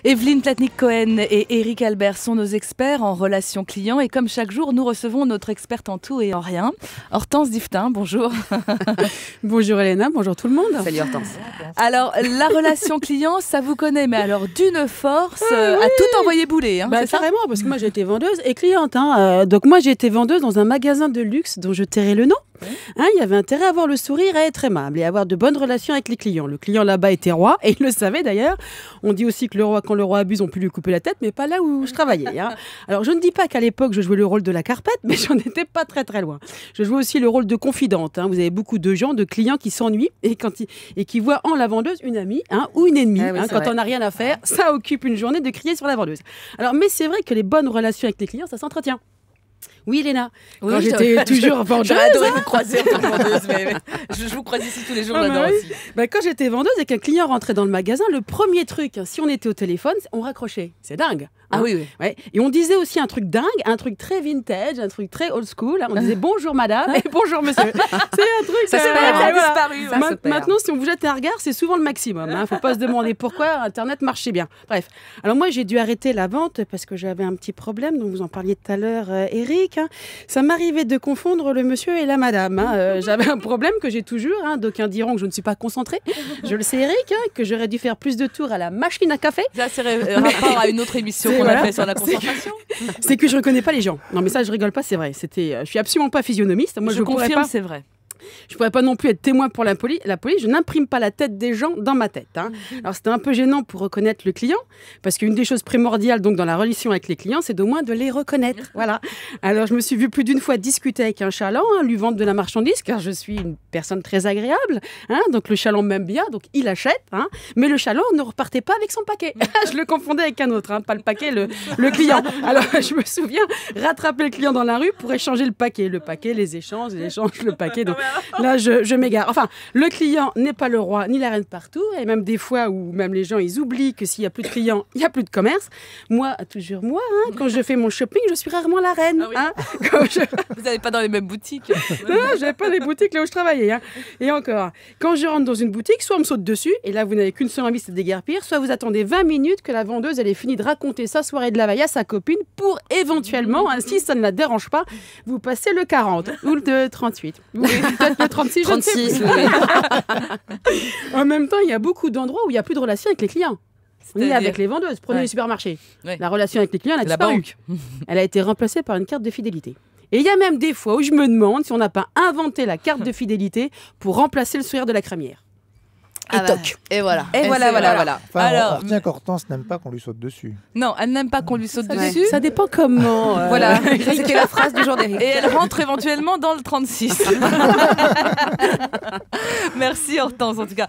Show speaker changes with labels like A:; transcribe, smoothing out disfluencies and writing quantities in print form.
A: Evelyne Platnik-Cohen et Eric Albert sont nos experts en relations clients et comme chaque jour, nous recevons notre experte en tout et en rien, Hortense Diftin. Bonjour.
B: Bonjour Elena, bonjour tout le monde.
C: Salut Hortense.
A: Alors, la relation client, ça vous connaît, mais alors d'une force à tout envoyer bouler. Hein, c'est ça ?
B: Carrément, parce que moi j'ai été vendeuse et cliente. Donc moi j'ai été vendeuse dans un magasin de luxe dont je tairai le nom. Il y avait intérêt à avoir le sourire, à être aimable et à avoir de bonnes relations avec les clients. Le client là-bas était roi et il le savait d'ailleurs. On dit aussi que quand le roi abuse, on peut lui couper la tête, mais pas là où je travaillais. Alors je ne dis pas qu'à l'époque je jouais le rôle de la carpette, mais j'en étais pas très loin. Je jouais aussi le rôle de confidente. Vous avez beaucoup de gens, de clients qui s'ennuient et qui voient en la vendeuse une amie ou une ennemie. Quand on n'a rien à faire, ça occupe une journée de crier sur la vendeuse. Alors, mais c'est vrai que les bonnes relations avec les clients, ça s'entretient. Oui, Léna. Quand j'étais toujours vendeuse.
A: J'aurais adoré vous croiser en tant que vendeuse, mais je vous croise ici tous les jours, j'adore aussi.
B: Quand j'étais vendeuse et qu'un client rentrait dans le magasin, le premier truc, si on était au téléphone, on raccrochait. C'est dingue.
A: Ah oui.
B: Ouais. Et on disait aussi un truc dingue, un truc très vintage, un truc très old school. On disait bonjour madame et bonjour monsieur. C'est un truc.
A: Ça a disparu.
B: Maintenant, si on vous jette un regard, c'est souvent le maximum. Faut pas se demander pourquoi Internet marchait bien. Bref. Alors moi, j'ai dû arrêter la vente parce que j'avais un petit problème. Donc vous en parliez tout à l'heure, Eric. Ça m'arrivait de confondre le monsieur et la madame. J'avais un problème que j'ai toujours. D'aucuns diront que je ne suis pas concentrée. Je le sais, Eric, que j'aurais dû faire plus de tours à la machine à café.
A: Ça, c'est rapport à une autre émission qu'on a fait sur la concentration.
B: C'est que je ne reconnais pas les gens. Non, mais ça, je rigole pas, c'est vrai. Je suis absolument pas physionomiste. Moi,
A: je confirme, c'est vrai.
B: Je ne pourrais pas non plus être témoin pour la police. Je n'imprime pas la tête des gens dans ma tête. Alors, c'était un peu gênant pour reconnaître le client, parce qu'une des choses primordiales donc, dans la relation avec les clients, c'est d'au moins de les reconnaître. Voilà. Alors, je me suis vue plus d'une fois discuter avec un chaland, lui vendre de la marchandise, car je suis une personne très agréable. Donc, le chaland m'aime bien, donc il achète. Mais le chaland ne repartait pas avec son paquet. Je le confondais avec un autre, pas le paquet, le client. Alors, je me souviens rattraper le client dans la rue pour échanger le paquet. Le paquet, les échanges, le paquet. Donc, là, je m'égare. Enfin, le client n'est pas le roi ni la reine partout. Et même des fois où même les gens, ils oublient que s'il n'y a plus de clients, il n'y a plus de commerce. Moi, quand je fais mon shopping, je suis rarement la reine.
A: Vous n'allez pas dans les mêmes boutiques.
B: Non, je n'avais pas les boutiques là où je travaillais. Et encore, quand je rentre dans une boutique, soit on me saute dessus, et là, vous n'avez qu'une seule envie, c'est de déguerpir, soit vous attendez 20 minutes que la vendeuse, elle ait fini de raconter sa soirée de la veille à sa copine pour éventuellement, si ça ne la dérange pas, vous passez le 40 ou le 38. Peut-être le 36,
C: 36,
B: En même temps, il y a beaucoup d'endroits où il n'y a plus de relation avec les clients. On est avec les vendeuses. Prenez les supermarchés. La relation avec les clients, elle a disparu. Elle a été remplacée par une carte de fidélité. Et il y a même des fois où je me demande si on n'a pas inventé la carte de fidélité pour remplacer le sourire de la crémière.
C: Et voilà.
D: Enfin,
A: alors,
D: on retient qu'Hortense n'aime pas qu'on lui saute dessus.
A: Non, elle n'aime pas qu'on lui saute dessus.
B: Ça dépend comment.
A: Voilà, c'était la phrase du jour d'Éric. Et elle rentre éventuellement dans le 36. Merci Hortense en tout cas.